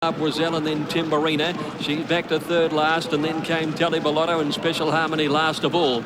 Brazil and then Timberina. She's back to third last, and then came Talibaloto and Special Harmony last of all.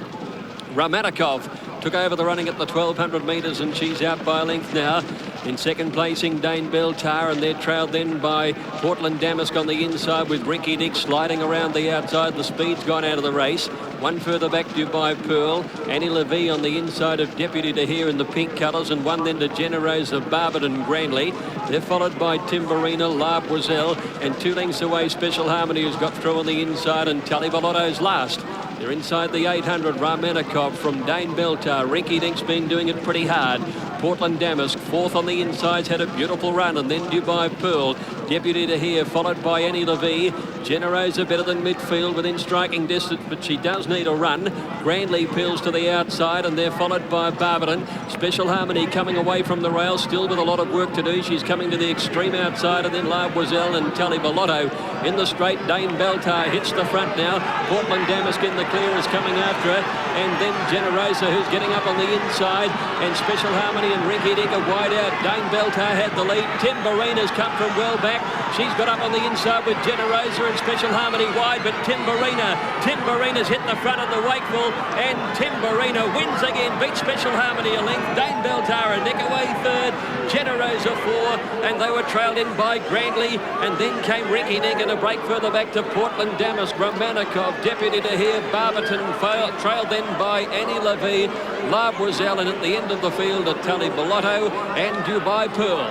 Ramanikov took over the running at the 1200 metres, and she's out by a length now. In second placing, Dane Beltar, and they're trailed then by Portland Damask on the inside, with Ricky Dick sliding around the outside. The speed's gone out of the race. One further back, Dubai Pearl. Annie Levy on the inside of Deputy to here in the pink colours, and one then to Generosa, Barberton, Grandley. They're followed by Timberina, La Brazil, and 2 lengths away, Special Harmony, who's got through on the inside, and Talibaloto's last. They're inside the 800, Ramanikov from Dane Beltar. Ricky Dink's been doing it pretty hard. Portland Damask, fourth on the insides, had a beautiful run, and then Dubai Pearl. Deputy to here, followed by Annie Levy. Generosa better than midfield within striking distance, but she does need a run. Grandley peels to the outside, and they're followed by Barberton. Special Harmony coming away from the rail, still with a lot of work to do. She's coming to the extreme outside, and then La Brazil and Talibaloto in the straight. Dane Beltar hits the front now. Portland Damask in the clear is coming after her, and then Generosa, who's getting up on the inside, and Special Harmony and Ricky Dick are wide out. Dane Beltar had the lead. Timberina's come from well back. She's got up on the inside with Generosa and Special Harmony wide, but Timberina's hit the front of the Wakeful, and Timberina wins again, beats Special Harmony a length. Dane Beltar a neck away third, Generosa 4, and they were trailed in by Grandley, and then came Ricky Dick, and a break further back to Portland Damask. Ramanikov, Deputy to here, Barberton trailed then by Annie Levy, La Brazil, and at the end of the field a Talibaloto and Dubai Pearl.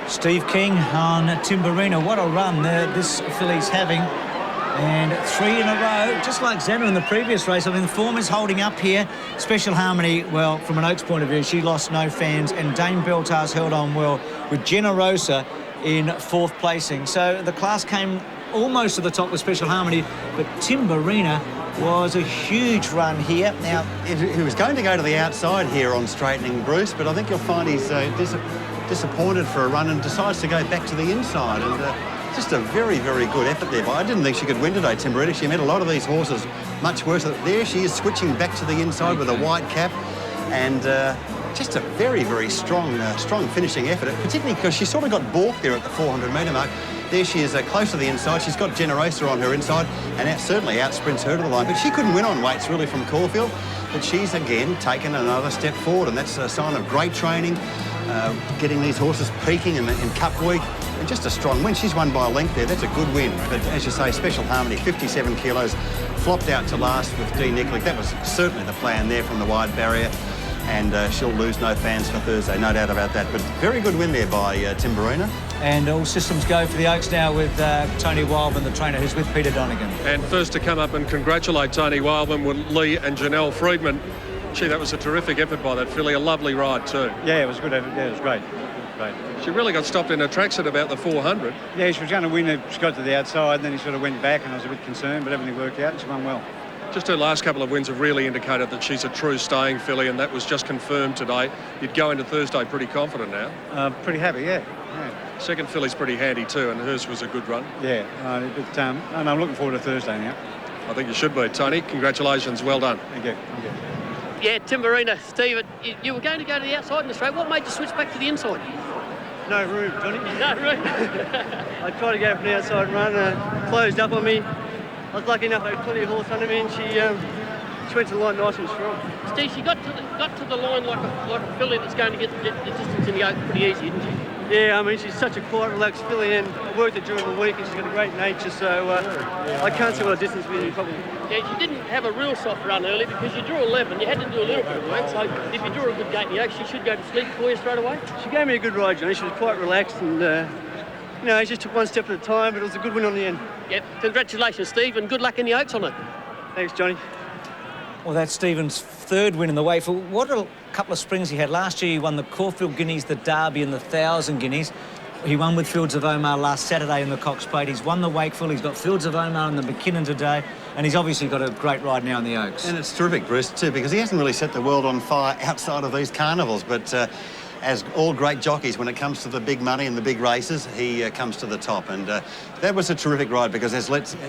Steve King on Timberina. What a run this filly's having. And 3 in a row, just like Xana in the previous race. I mean, the form is holding up here. Special Harmony, well, from an Oaks point of view, she lost no fans, and Dane Beltar's held on well with Generosa in 4th placing. So the class came almost to the top with Special Harmony, but Timberina was a huge run here. Now, he was going to go to the outside here on straightening, Bruce, but I think you'll find he's disappointed for a run and decides to go back to the inside. And just a very, very good effort there. But I didn't think she could win today, Timberina. She met a lot of these horses much worse. There she is, switching back to the inside with a white cap, and just a very, very strong finishing effort, particularly because she sort of got balked there at the 400-metre mark. There she is, close to the inside. She's got Generosa on her inside, and that certainly outsprints her to the line. But she couldn't win on weights, really, from Caulfield. But she's, again, taken another step forward, and that's a sign of great training, getting these horses peaking in Cup Week. And just a strong win. She's won by a length there. That's a good win. But as you say, Special Harmony, 57 kilos, flopped out to last with Dee Nicholik. That was certainly the plan there from the wide barrier. And she'll lose no fans for Thursday, no doubt about that. But very good win there by Timberina. And all systems go for the Oaks now with Tony Wildman, the trainer, who's with Peter Donegan. And first to come up and congratulate Tony Wildman with Lee and Janelle Friedman. Gee, that was a terrific effort by that filly. A lovely ride too. Yeah, it was a good effort. Yeah, it was great. Great. She really got stopped in her tracks at about the 400. Yeah, she was going to win. She got to the outside, and then he sort of went back, and I was a bit concerned, but everything worked out, and she won well. Just her last couple of wins have really indicated that she's a true staying filly, and that was just confirmed today. You'd go into Thursday pretty confident now. Pretty happy, yeah. Second filly's pretty handy too, and hers was a good run. Yeah, and I'm looking forward to Thursday now. I think you should be, Tony. Congratulations, well done. Thank you. Thank you. Yeah, Timberina, Steve, you were going to the outside in the straight. What made you switch back to the inside? No room, Johnny. No room. I tried to go for an outside run, closed up on me. I was lucky enough, I had plenty of horse under me, and she went to the line nice and strong. Steve, she got to the line like a filly that's going to get the distance in the Oak pretty easy, didn't she? Yeah, I mean, she's such a quiet, relaxed filly, and I worked her during the week, and she's got a great nature, so I can't see what a distance with any problem. Yeah, she didn't have a real soft run early because you drew 11. You had to do a little bit of work, so if you drew a good gate in the Oak, she should go to sleep for you straight away. She gave me a good ride, Johnny. She was quite relaxed, and you know, she just took one step at a time, but it was a good win on the end. Yep, congratulations, Steve, and good luck in the Oaks on it. Thanks, Johnny. Well, that's Stephen's 3rd win in the Wakeful. What a couple of springs he had. Last year he won the Caulfield Guineas, the Derby and the 1000 Guineas. He won with Fields of Omar last Saturday in the Cox Plate. He's won the Wakeful. He's got Fields of Omar and the McKinnon today. And he's obviously got a great ride now in the Oaks. And it's terrific, Bruce, too, because he hasn't really set the world on fire outside of these carnivals. But as all great jockeys, when it comes to the big money and the big races, he comes to the top. And that was a terrific ride, because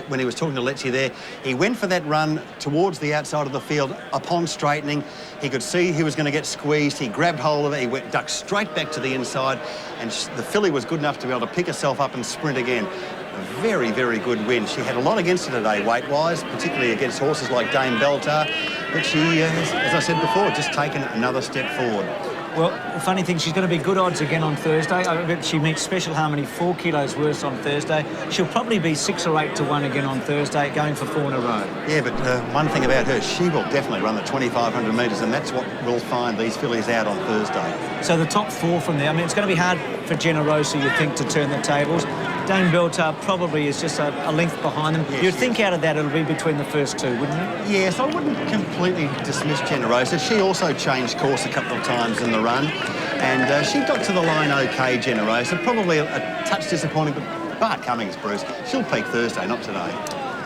when he was talking to Lecce there, he went for that run towards the outside of the field. Upon straightening, he could see he was going to get squeezed. He grabbed hold of it. He ducked straight back to the inside, and the filly was good enough to be able to pick herself up and sprint again. A very, very good win. She had a lot against her today, weight-wise, particularly against horses like Dame Beltar, but she, as I said before, just taken another step forward. Well, the funny thing, she's going to be good odds again on Thursday. I bet she meets Special Harmony 4 kilos worse on Thursday. She'll probably be 6 or 8 to 1 again on Thursday, going for 4 in a row. Yeah, but one thing about her, she will definitely run the 2,500 metres, and that's what will find these fillies out on Thursday. So the top 4 from there, I mean, it's going to be hard for Generosa, you think, to turn the tables. Dame Beltar probably is just a length behind them. Yes, You'd think out of that it'll be between the first 2, wouldn't you? Yes, I wouldn't completely dismiss Generosa. She also changed course a couple of times in the run, and she got to the line OK, Generosa. Probably a touch disappointing, but Bart Cummings, Bruce, she'll peak Thursday, not today.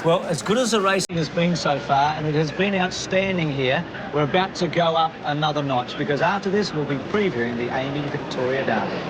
Well, as good as the racing has been so far, and it has been outstanding here, we're about to go up another notch, because after this we'll be previewing the Amy Victoria Derby.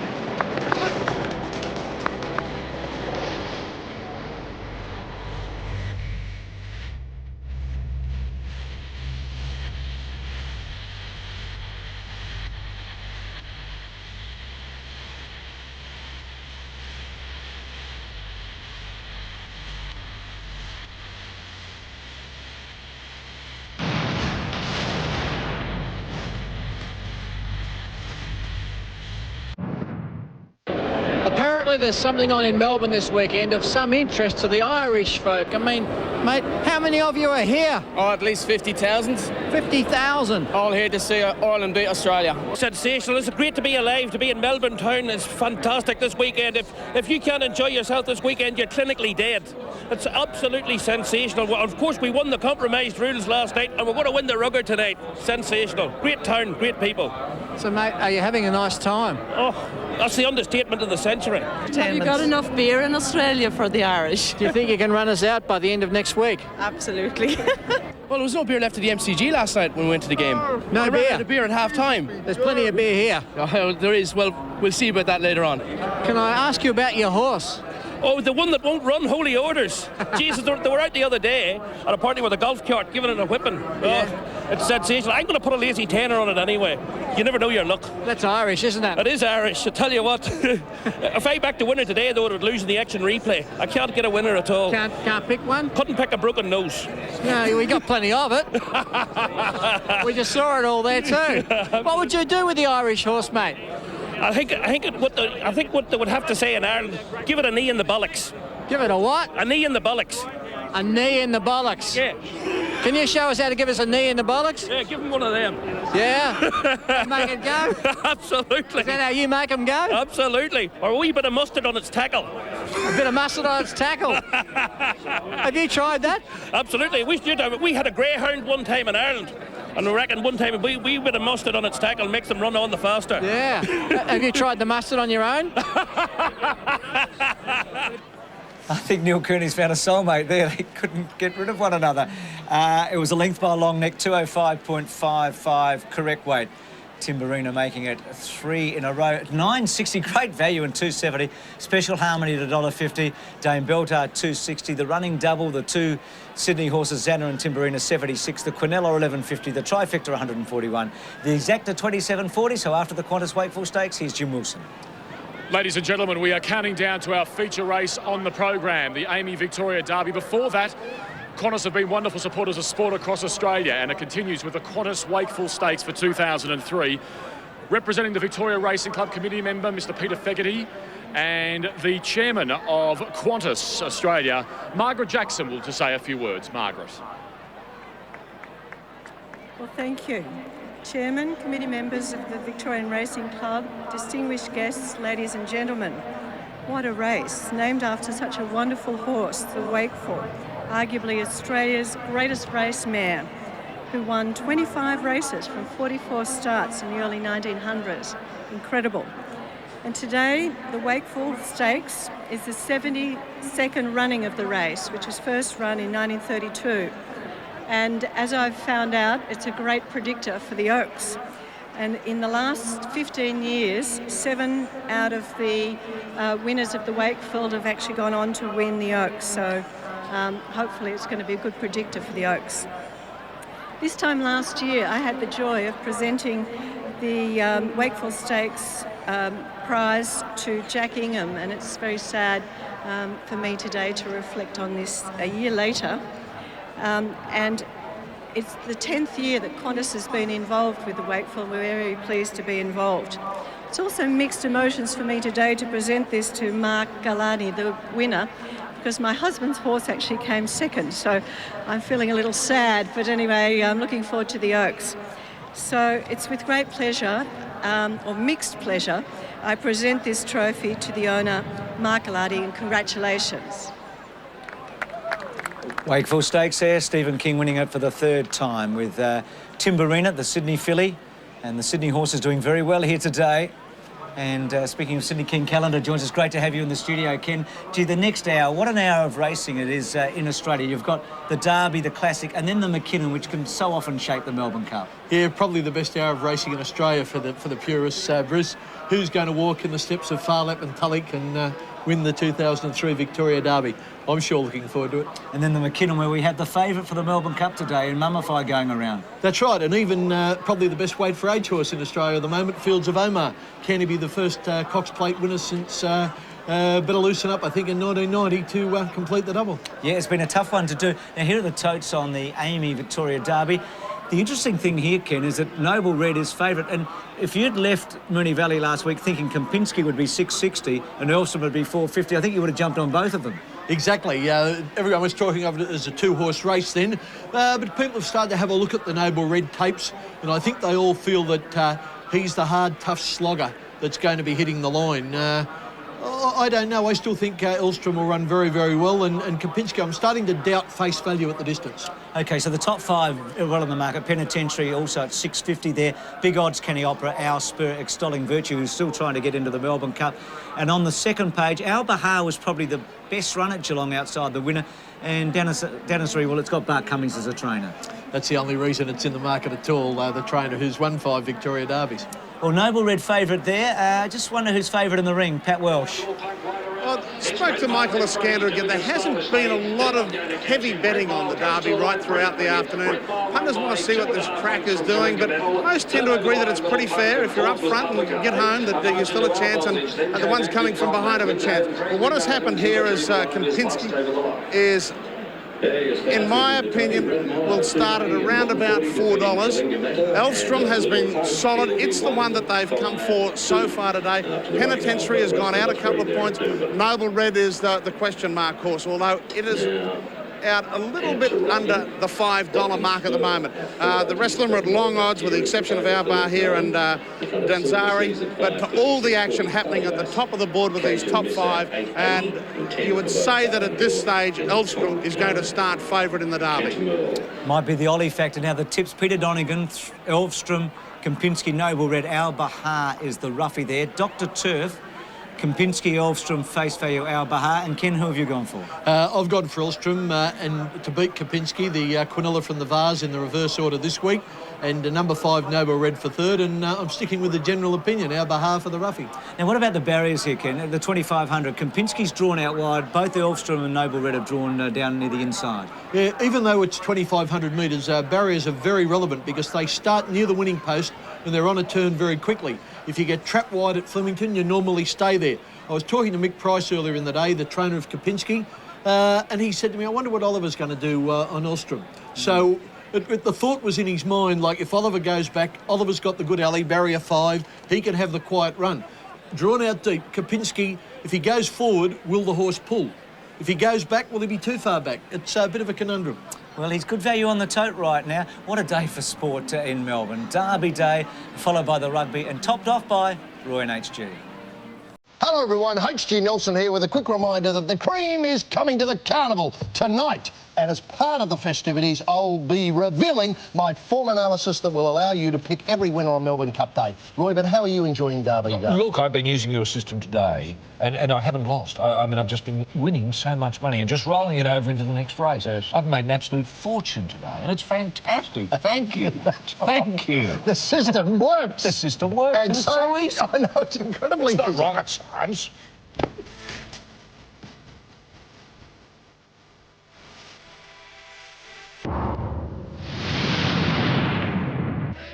Apparently there's something on in Melbourne this weekend of some interest to the Irish folk. I mean, mate, how many of you are here? Oh, at least 50,000. 50,000. All here to see Ireland beat Australia. Sensational. It's great to be alive, to be in Melbourne town. It's fantastic this weekend. If you can't enjoy yourself this weekend, you're clinically dead. It's absolutely sensational. Well, of course, we won the compromised rules last night, and we're going to win the rugger tonight. Sensational. Great town, great people. So, mate, are you having a nice time? Oh, that's the understatement of the century. Have you got enough beer in Australia for the Irish? Do you think you can run us out by the end of next week? Absolutely. Well, there was no beer left at the MCG last night when we went to the game. No beer? Ran out of beer at half-time. There's plenty of beer here. Oh, there is. Well, we'll see about that later on. Can I ask you about your horse? Oh, the one that won't run, Holy Orders. Jesus, they were out the other day at a party with a golf cart, giving it a whipping. Oh, it's sensational. I'm going to put a lazy tenner on it anyway. You never know your luck. That's Irish, isn't it? It is Irish, I tell you what. If I backed the winner today, though, it would lose in the action replay. I can't get a winner at all. Can't pick one? Couldn't pick a broken nose. No, we got plenty of it. We just saw it all there too. What would you do with the Irish horse, mate? I think what they would have to say in Ireland, give it a knee in the bollocks. Give it a what? A knee in the bollocks. A knee in the bollocks? Yeah. Can you show us how to give us a knee in the bollocks? Yeah, give them one of them. Yeah? Make it go? Absolutely. Is that how you make them go? Absolutely. Or a wee bit of mustard on its tackle. A bit of mustard on its tackle? Have you tried that? Absolutely. We had a greyhound one time in Ireland. And I reckon one time a wee bit of mustard on its tackle makes them run on the faster. Yeah. Have you tried the mustard on your own? I think Neil Kearney's found a soulmate there. They couldn't get rid of one another. It was a length by a long neck, 205.55 correct weight. Timberina making it 3 in a row. 960, great value, and 270. Special Harmony at $1.50. Dame Beltar 260. The running double, the 2 Sydney horses, Xana and Timberina 76. The Quinella 1150. The Trifecta 141. The Exacta 2740. So after the Qantas Wakeful Stakes, here's Jim Wilson. Ladies and gentlemen, we are counting down to our feature race on the program, the Amy Victoria Derby. Before that, Qantas have been wonderful supporters of sport across Australia, and it continues with the Qantas Wakeful Stakes for 2003. Representing the Victoria Racing Club committee member, Mr. Peter Fegerty, and the chairman of Qantas Australia, Margaret Jackson, will to say a few words. Margaret. Well, thank you. Chairman, committee members of the Victorian Racing Club, distinguished guests, ladies and gentlemen. What a race, named after such a wonderful horse, the Wakeful, arguably Australia's greatest race mare, who won 25 races from 44 starts in the early 1900s. Incredible. And today, the Wakeful Stakes is the 72nd running of the race, which was first run in 1932. And as I've found out, it's a great predictor for the Oaks. And in the last 15 years, 7 out of the winners of the Wakefield have actually gone on to win the Oaks. So hopefully it's going to be a good predictor for the Oaks. This time last year, I had the joy of presenting the Wakefield Stakes prize to Jack Ingham, and it's very sad for me today to reflect on this a year later. And it's the 10th year that Qantas has been involved with the Wakefield. We're very pleased to be involved. It's also mixed emotions for me today to present this to Mark Galani, the winner, because my husband's horse actually came second, so I'm feeling a little sad, but anyway, I'm looking forward to the Oaks. So it's with great pleasure, or mixed pleasure, I present this trophy to the owner, Mark Galani, and congratulations. Wakefield Stakes there, Stephen King winning it for the 3rd time with Timberina, the Sydney filly, and the Sydney horse is doing very well here today. And speaking of Sydney, Ken Callender joins us. Great to have you in the studio, Ken. Gee, the next hour, what an hour of racing it is in Australia. You've got the Derby, the Classic, and then the McKinnon, which can so often shape the Melbourne Cup. Yeah, probably the best hour of racing in Australia for the purists. Bruce, who's going to walk in the steps of Farlap and Tulloch and win the 2003 Victoria Derby? I'm sure looking forward to it. And then the McKinnon, where we had the favourite for the Melbourne Cup today, and Mummify going around. That's right, and even probably the best weight for age horse in Australia at the moment, Fields of Omar. Can he be the first Cox Plate winner since Better Loosen Up, I think, in 1990 to complete the double? Yeah, it's been a tough one to do. Now, here are the totes on the Amy Victoria Derby. The interesting thing here, Ken, is that Noble Red is favourite. And if you'd left Moonee Valley last week thinking Kempinski would be 660 and Elstrom would be 450, I think you would have jumped on both of them. Exactly. Everyone was talking of it as a 2-horse race then. But people have started to have a look at the Noble Red tapes, and I think they all feel that he's the hard, tough slogger that's going to be hitting the line. I don't know. I still think Elstrom will run very, very well, and Kempinski, I'm starting to doubt face value at the distance. OK, so the top 5 are well in the market. Penitentiary also at 650 there. Big odds, Kenny Opera, Our Spur, Extolling Virtue, who's still trying to get into the Melbourne Cup. And on the second page, Al Bahar was probably the best run at Geelong outside the winner. And Danassery, well, it's got Bart Cummings as a trainer. That's the only reason it's in the market at all, the trainer who's won 5 Victoria Derbies. Well, Noble Red favourite there. Just wonder who's favourite in the ring. Pat Welsh. I spoke to Michael Iskander again. There hasn't been a lot of heavy betting on the Derby right throughout the afternoon. Punters want to see what this track is doing, but most tend to agree that it's pretty fair. If you're up front and get home, that you're still a chance, and the ones coming from behind have a chance. But what has happened here is Kempinski is, in my opinion, will start at around about $4. Elstrom has been solid. It's the one that they've come for so far today. Penitentiary has gone out a couple of points. Noble Red is the question mark horse, although it is out a little bit under the $5 mark at the moment. The rest of them are at long odds, with the exception of Al Bahar and Danassery, but all the action happening at the top of the board with these top 5, and you would say that at this stage Elstrom is going to start favourite in the Derby. Might be the Ollie factor. Now the tips: Peter Donegan, Elstrom, Kempinski, Noble Red. Al Bahar is the roughie there. Dr. Turf, Kempinski, Elstrom, face value, Al Bahar. And Ken, who have you gone for? I've gone for Elstrom and to beat Kempinski, the Quinella from the Vase in the reverse order this week, and number 5 Noble Red for 3rd, and I'm sticking with the general opinion, Al Bahar for the roughie. Now what about the barriers here, Ken? The 2500, Kempinski's drawn out wide, both Elstrom and Noble Red have drawn down near the inside. Yeah, even though it's 2500 metres, barriers are very relevant because they start near the winning post and they're on a turn very quickly. If you get trapped wide at Flemington, you normally stay there. I was talking to Mick Price earlier in the day, the trainer of Kempinski, and he said to me, I wonder what Oliver's going to do on Elstrom. So the thought was in his mind, like, if Oliver goes back, Oliver's got the good alley, barrier 5, he can have the quiet run. Drawn out deep, Kempinski, if he goes forward, will the horse pull? If he goes back, will he be too far back? It's a bit of a conundrum. Well, he's good value on the tote right now. What a day for sport in Melbourne. Derby Day, followed by the rugby, and topped off by Roy and HG. Hello everyone, HG Nelson here with a quick reminder that the cream is coming to the carnival tonight. And as part of the festivities, I'll be revealing my form analysis that will allow you to pick every winner on Melbourne Cup Day. Roy, but how are you enjoying Derby Day? Look, I've been using your system today, and I haven't lost. I mean, I've just been winning so much money and just rolling it over into the next race. Yes. I've made an absolute fortune today, and it's fantastic. Thank you. Thank you. The system works. The system works. And it's so easy. I know, it's incredibly It's not rocket science.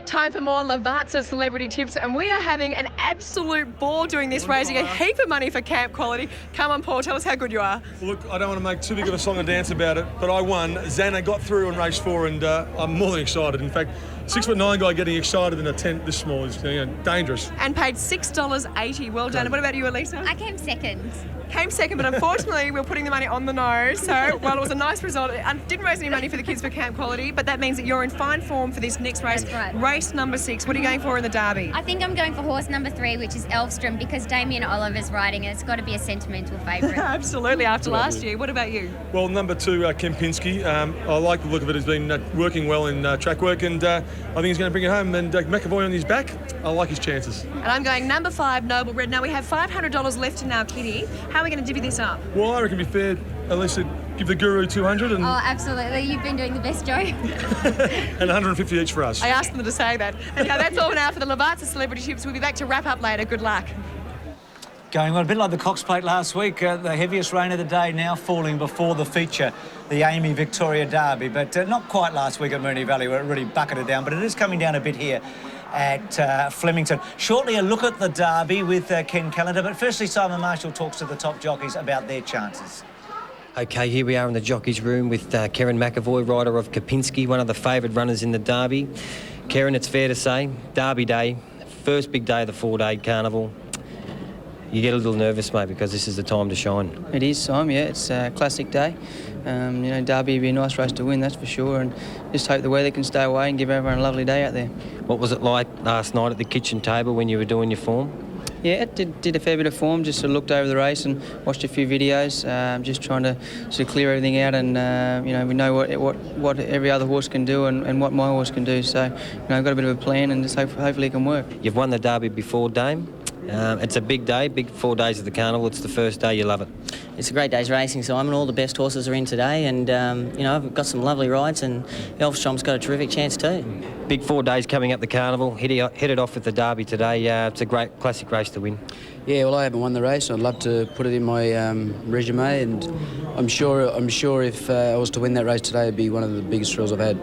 Time for more Lavazza Celebrity Tips, and we are having an absolute ball doing this, raising a heap of money for Camp Quality. Come on, Paul, tell us how good you are. Well, look, I don't want to make too big of a song and dance about it, but I won. Xana got through in race 4, and I'm more than excited. In fact, 6'9" guy getting excited in a tent this small is dangerous. And paid $6.80. Well done. And what about you, Elisa? I came second. Came second, but unfortunately we're putting the money on the nose. So, well, it was a nice result. It didn't raise any money for the kids for Camp Quality, but that means that you're in fine form for this next race. That's right. Race number 6. What are you going for in the Derby? I think I'm going for horse number 3, which is Elfstrom, because Damien Oliver's riding it. It's got to be a sentimental favourite. Absolutely, after last year. What about you? Well, number 2, Kempinski. I like the look of it. He's been working well in track work, and I think he's going to bring it home. And McAvoy on his back, I like his chances. And I'm going number 5, Noble Red. Now we have $500 left in our kitty. How are we going to divvy this up? Well, I reckon it'd be fair, Elisa, give the Guru 200 and... Oh, absolutely. You've been doing the best, Joe. and 150 each for us. I asked them to say that. Anyhow, that's all now for the Lavazza Celebrity Tips. We'll be back to wrap up later. Good luck. Going on a bit like the Cox Plate last week, the heaviest rain of the day now falling before the feature, the Amy Victoria Derby, but not quite last week at Moonee Valley where it really bucketed down, but it is coming down a bit here at Flemington. Shortly, a look at the Derby with Ken Callender, but firstly, Simon Marshall talks to the top jockeys about their chances. OK, here we are in the jockeys' room with Kerrin McAvoy, rider of Kempinski, one of the favoured runners in the Derby. Kerrin, it's fair to say, Derby Day, first big day of the 4-day carnival. You get a little nervous, mate, because this is the time to shine. It is, Simon, yeah. It's a classic day. Derby would be a nice race to win, that's for sure, and just hope the weather can stay away and give everyone a lovely day out there. What was it like last night at the kitchen table when you were doing your form? Yeah, did a fair bit of form, just sort of looked over the race and watched a few videos, just trying to sort of clear everything out, and we know what every other horse can do and what my horse can do, so I've got a bit of a plan and just hopefully it can work. You've won the Derby before, Dame. It's a big day, big 4 days of the carnival. It's the first day, you love it. It's a great day's racing, Simon. All the best horses are in today, and I've got some lovely rides, and Elfstrom's got a terrific chance too. Big 4 days coming up the carnival. Hit it off with the Derby today. It's a great classic race to win. Yeah, well, I haven't won the race. I'd love to put it in my resume, and I'm sure if I was to win that race today, it'd be one of the biggest thrills I've had.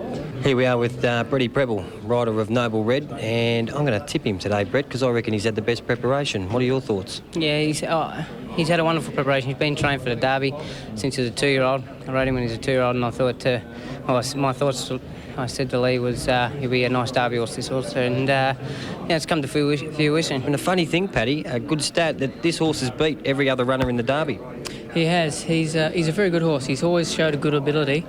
Here we are with Bretty Preble, rider of Noble Red, and I'm going to tip him today, Brett, because I reckon he's had the best preparation. What are your thoughts? Yeah, he's had a wonderful preparation. He's been trained for the Derby since he was a 2-year-old. I rode him when he was a 2-year-old, and I thought, my thoughts, I said to Lee, was he'll be a nice Derby horse, this horse, and it's come to fruition. And the funny thing, Paddy, a good stat that this horse has beat every other runner in the Derby. He has. He's a very good horse. He's always showed a good ability.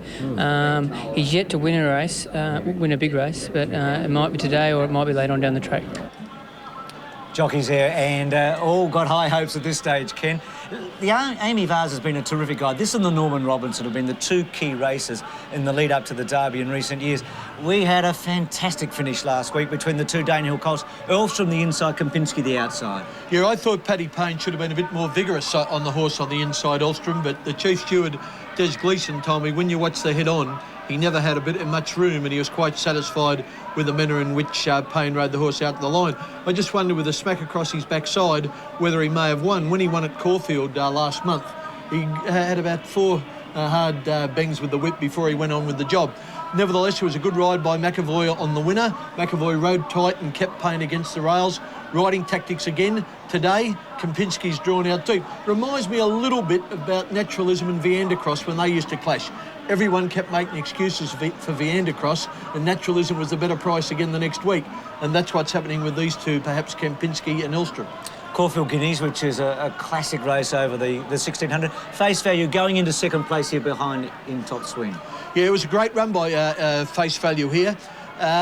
He's yet to win a race, win a big race, but it might be today or it might be later on down the track. Jockeys here, and all got high hopes at this stage, Ken. The Amy Vase has been a terrific guide. This and the Norman Robinson have been the two key races in the lead up to the Derby in recent years. We had a fantastic finish last week between the two Danehill colts. Elfstrom the inside, Kempinski the outside. Yeah, I thought Paddy Payne should have been a bit more vigorous on the horse on the inside, Elfstrom, but the chief steward, Des Gleeson, told me when you watch the head-on, he never had much room, and he was quite satisfied with the manner in which Payne rode the horse out to the line. I just wonder, with a smack across his backside, whether he may have won. When he won at Caulfield last month, he had about 4 hard bangs with the whip before he went on with the job. Nevertheless, it was a good ride by McAvoy on the winner. McAvoy rode tight and kept Payne against the rails. Riding tactics again today. Kempinski's drawn out deep. Reminds me a little bit about Naturalism and Viandacross when they used to clash. Everyone kept making excuses for Viandacross, and Naturalism was the better price again the next week. And that's what's happening with these two, perhaps Kempinski and Elfstrom. Caulfield Guineas, which is a classic race over the 1600. Face Value going into second place here behind In Top Swing. Yeah, it was a great run by Face Value here.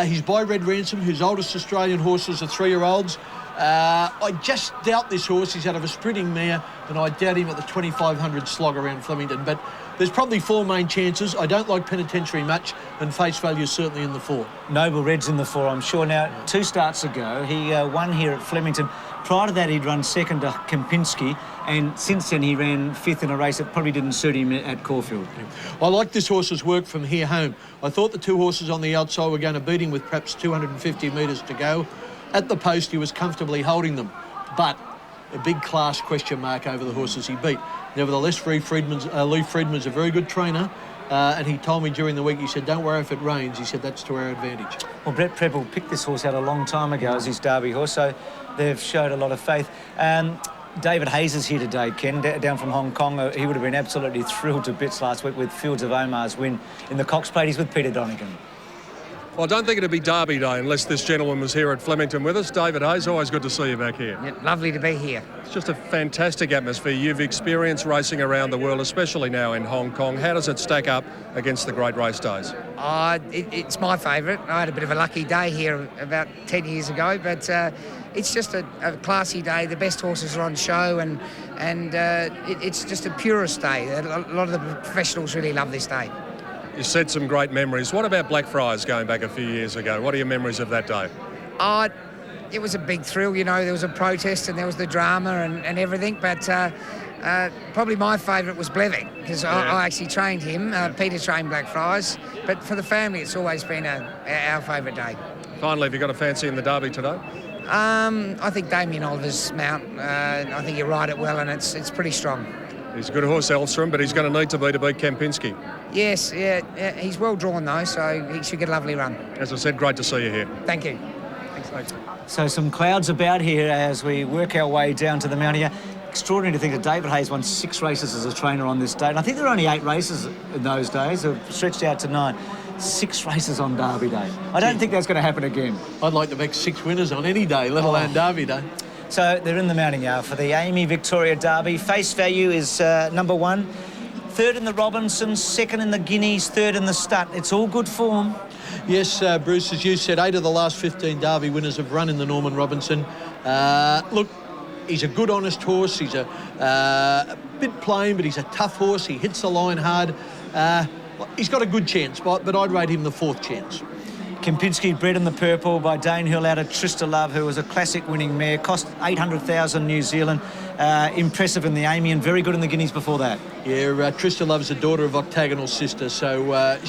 He's by Red Ransom, whose oldest Australian horses are 3-year-olds. I just doubt this horse. He's out of a sprinting mare, and I doubt him at the 2,500 slog around Flemington. But there's probably 4 main chances. I don't like Penitentiary much, and Face Value is certainly in the 4. Noble Red's in the 4, I'm sure. Now, 2 starts ago, he won here at Flemington. Prior to that, he'd run second to Kempinski, and since then he ran 5th in a race that probably didn't suit him at Caulfield. I like this horse's work from here home. I thought the 2 horses on the outside were going to beat him with perhaps 250 metres to go. At the post, he was comfortably holding them, but a big class question mark over the horses he beat. Nevertheless, Lee Friedman's a very good trainer, and he told me during the week, he said, don't worry if it rains. He said, that's to our advantage. Well, Brett Preble picked this horse out a long time ago as his Derby horse, so they've showed a lot of faith. David Hayes is here today, Ken, down from Hong Kong. He would have been absolutely thrilled to bits last week with Fields of Omar's win in the Cox Plate. He's with Peter Donegan. Well, I don't think it'd be Derby Day unless this gentleman was here at Flemington with us. David Hayes, always good to see you back here. Yeah, lovely to be here. It's just a fantastic atmosphere. You've experienced racing around the world, especially now in Hong Kong. How does it stack up against the great race days? It's my favourite. I had a bit of a lucky day here about 10 years ago, but it's just a classy day. The best horses are on show, and it's just a purist day. A lot of the professionals really love this day. You said some great memories. What about Blackfriars going back a few years ago? What are your memories of that day? It was a big thrill, you know. There was a protest and there was the drama and everything, but probably my favourite was Bleving, because I actually trained him. Peter trained Blackfriars, but for the family it's always been our favourite day. Finally, have you got a fancy in the Derby today? I think Damien Oliver's mount, I think you ride it well, and it's pretty strong. He's a good horse, Elstrom, but he's going to need to beat Kempinski. Yes, yeah, he's well drawn though, so he should get a lovely run. As I said, great to see you here. Thank you. Thanks. So some clouds about here as we work our way down to the mount here. Extraordinary to think that David Hayes won 6 races as a trainer on this day. And I think there were only 8 races in those days. They've stretched out to 9. 6 races on Derby Day. I don't think that's going to happen again. I'd like to make 6 winners on any day, let alone Derby Day. So they're in the mounting yard for the Amy Victoria Derby. Face Value is number 1. 3rd in the Robinsons, 2nd in the Guineas, 3rd in the Stud. It's all good form. Yes, Bruce, as you said, 8 of the last 15 Derby winners have run in the Norman Robinson. Look, he's a good, honest horse. He's a bit plain, but he's a tough horse. He hits the line hard. He's got a good chance, but I'd rate him the 4th chance. Kempinski bred in the purple by Dane Hill out of Trista Love, who was a classic winning mare, cost 800,000 New Zealand. Impressive in the Amy and very good in the Guineas before that. Yeah, Trista Love's the daughter of Octagonal Sister, so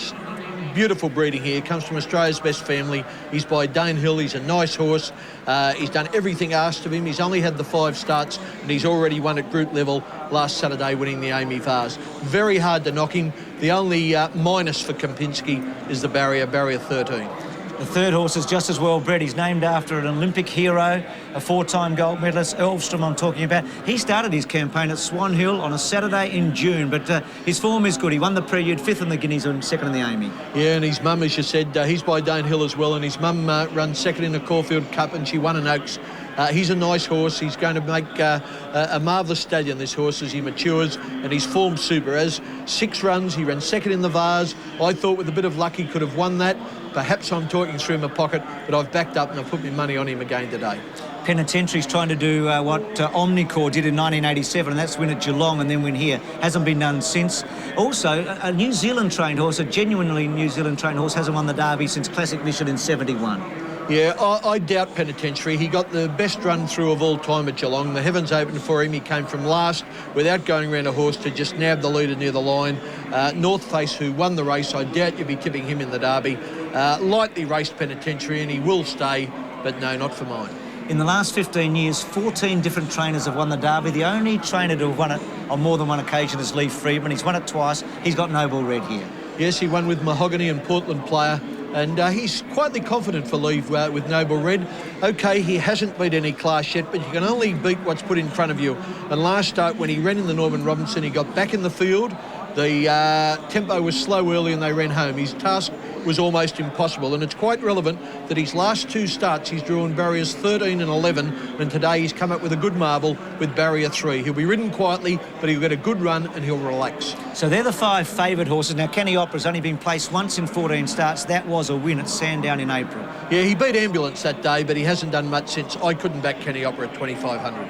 beautiful breeding here. Comes from Australia's best family. He's by Dane Hill. He's a nice horse. He's done everything asked of him. He's only had the 5 starts and he's already won at group level last Saturday, winning the Amy Vase. Very hard to knock him. The only minus for Kempinski is the barrier 13. The 3rd horse is just as well bred. He's named after an Olympic hero, a 4-time gold medalist, Elvstrom I'm talking about. He started his campaign at Swan Hill on a Saturday in June, but his form is good. He won the Prelude, 5th in the Guineas and 2nd in the Amy. Yeah, and his mum, as you said, he's by Dane Hill as well, and his mum runs 2nd in the Caulfield Cup and she won an Oaks. He's a nice horse. He's going to make a marvellous stallion, this horse, as he matures, and his form's super. As 6 runs, he ran 2nd in the Vase. I thought with a bit of luck he could have won that. Perhaps I'm talking through my pocket, but I've backed up and I've put my money on him again today. Penitentiary's trying to do what Omnicore did in 1987, and that's win at Geelong and then win here. Hasn't been done since. Also, a New Zealand trained horse, a genuinely New Zealand trained horse, hasn't won the Derby since Classic Mission in 71. Yeah, I doubt Penitentiary. He got the best run through of all time at Geelong. The heavens opened for him. He came from last without going around a horse to just nab the leader near the line. North Face, who won the race, I doubt you'd be tipping him in the Derby. Lightly raced Penitentiary, and he will stay, but no, not for mine. In the last 15 years, 14 different trainers have won the Derby. The only trainer to have won it on more than one occasion is Lee Friedman. He's won it twice. He's got Noble Red here. Yes, he won with Mahogany and Portland Player. And he's quietly confident for Leave with Noble Red. OK, he hasn't beat any class yet, but you can only beat what's put in front of you. And last start, when he ran in the Norman Robinson, he got back in the field. The tempo was slow early and they ran home. His task was almost impossible. And it's quite relevant that his last 2 starts he's drawn barriers 13 and 11, and today he's come up with a good marble with barrier 3. He'll be ridden quietly, but he'll get a good run and he'll relax. So they're the 5 favoured horses. Now, Kenny Opera's only been placed once in 14 starts. That was a win at Sandown in April. Yeah, he beat Ambulance that day, but he hasn't done much since. I couldn't back Kenny Opera at 2,500.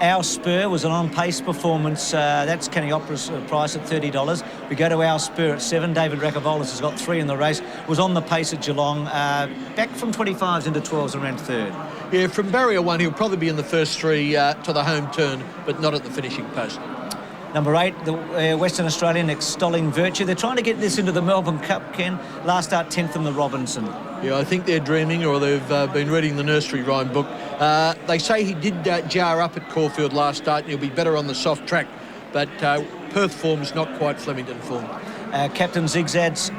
Our Spur was an on-pace performance. That's Kenny Opera's price at $30. We go to Our Spur at 7. David Rakavolis has got 3 in the race. Was on the pace at Geelong. Back from 25s into 12s and ran 3rd. Yeah, from barrier 1, he'll probably be in the first 3 to the home turn, but not at the finishing post. Number 8, the Western Australian Extolling Virtue. They're trying to get this into the Melbourne Cup, Ken. Last start 10th in the Robinson. Yeah, I think they're dreaming, or they've been reading the nursery rhyme book. They say he did jar up at Caulfield last start and he'll be better on the soft track, but Perth form's not quite Flemington form. Captain Zigzag's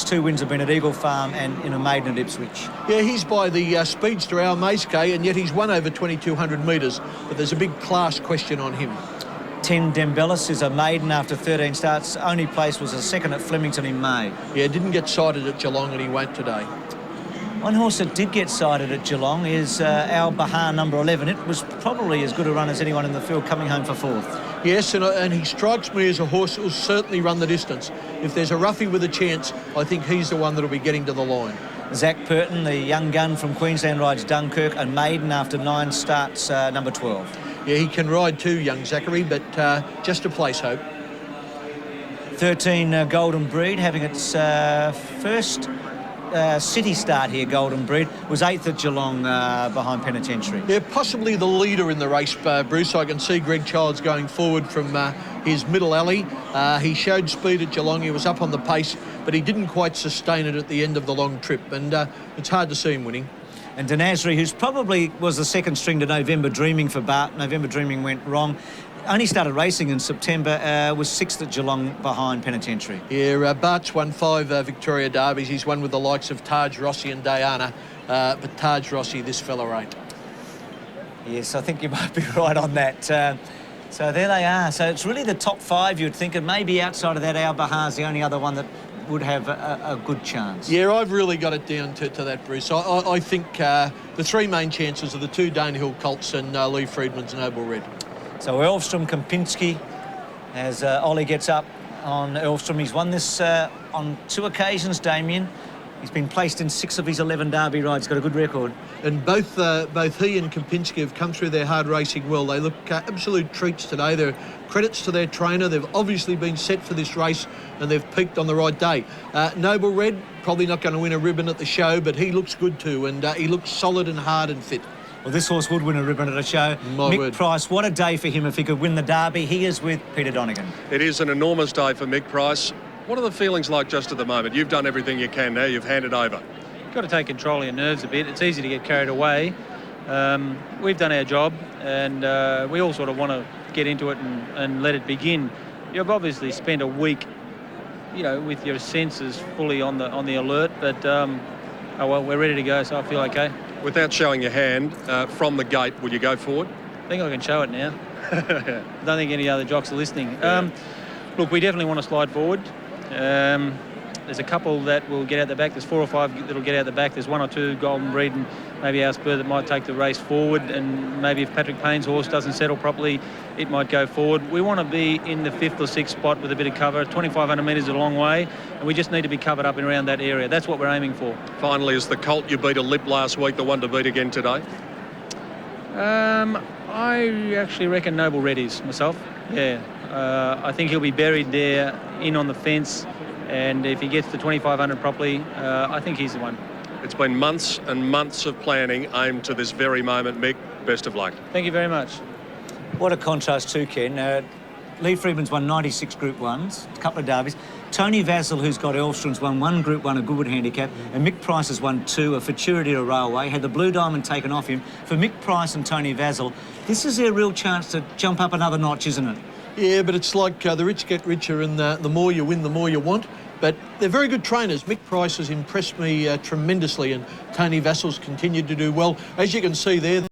2 wins have been at Eagle Farm and in a maiden at Ipswich. Yeah, he's by the speedster Al Maskey, and yet he's won over 2,200 metres, but there's a big class question on him. 10 Dembellis is a maiden after 13 starts. Only place was a 2nd at Flemington in May. Yeah, didn't get sighted at Geelong and he won't today. One horse that did get sighted at Geelong is Al Bahar, number 11. It was probably as good a run as anyone in the field, coming home for 4th. Yes, and he strikes me as a horse that will certainly run the distance. If there's a roughie with a chance, I think he's the one that'll be getting to the line. Zach Purton, the young gun from Queensland, rides Dunkirk, a maiden after 9 starts, number 12. Yeah, he can ride too, young Zachary, but just a place hope. 13 Golden Breed, having its first city start here. Golden Breed was 8th at Geelong behind Penitentiary. Yeah, possibly the leader in the race, Bruce. I can see Greg Childs going forward from his middle alley. He showed speed at Geelong. He was up on the pace, but he didn't quite sustain it at the end of the long trip, and it's hard to see him winning. And Denazri, who's probably was the 2nd string to November Dreaming for Bart. November Dreaming went wrong. Only started racing in September, was 6th at Geelong behind Penitentiary. Yeah, Bart's won 5 Victoria Derbies. He's won with the likes of Taj Rossi and Diana, but Taj Rossi, this fella ain't. Yes, I think you might be right on that. So there they are. So it's really the top 5, you'd think, and maybe outside of that, Al Bahar's the only other one that would have a good chance. Yeah, I've really got it down to that, Bruce. I think the 3 main chances are the 2 Danehill Colts and Lee Friedman's Noble Red. So Elvstrom, Kempinski, as Ollie gets up on Elvstrom. He's won this on 2 occasions, Damien. He's been placed in 6 of his 11 Derby rides, got a good record. And both he and Kempinski have come through their hard racing well. They look absolute treats today. They're credits to their trainer. They've obviously been set for this race and they've peaked on the right day. Noble Red, probably not going to win a ribbon at the show, but he looks good too, and he looks solid and hard and fit. Well, this horse would win a ribbon at a show. My Mick word. Price, what a day for him if he could win the Derby. He is with Peter Donegan. It is an enormous day for Mick Price. What are the feelings like just at the moment? You've done everything you can now. You've handed over. You've got to take control of your nerves a bit. It's easy to get carried away. We've done our job, and we all sort of want to get into it and let it begin. You've obviously spent a week, you know, with your senses fully on the alert, but oh well, we're ready to go, so I feel okay. Without showing your hand from the gate, will you go forward? I think I can show it now. I don't think any other jocks are listening. Look, we definitely want to slide forward. There's a couple that will get out the back. There's 4 or 5 that'll get out the back. There's 1 or 2 Golden Breed and maybe Our Spur that might take the race forward. And maybe if Patrick Payne's horse doesn't settle properly, it might go forward. We want to be in the 5th or 6th spot with a bit of cover. 2,500 metres is a long way, and we just need to be covered up and around that area. That's what we're aiming for. Finally, is the colt you beat a lip last week the one to beat again today? I actually reckon Noble Red is myself. Yeah, I think he'll be buried there in on the fence. And if he gets to 2,500 properly, I think he's the one. It's been months and months of planning aimed to this very moment, Mick. Best of luck. Thank you very much. What a contrast too, Ken. Lee Friedman's won 96 Group 1s, a couple of derbies. Tony Vassell, who's got Elvstrom's, won 1 Group 1, a Goodwood handicap. And Mick Price has won 2, a Futurity to Railway. Had the Blue Diamond taken off him. For Mick Price and Tony Vassell, this is their real chance to jump up another notch, isn't it? Yeah, but it's like the rich get richer, and the more you win, the more you want. But they're very good trainers. Mick Price has impressed me tremendously, and Tony Vassell's continued to do well. As you can see there,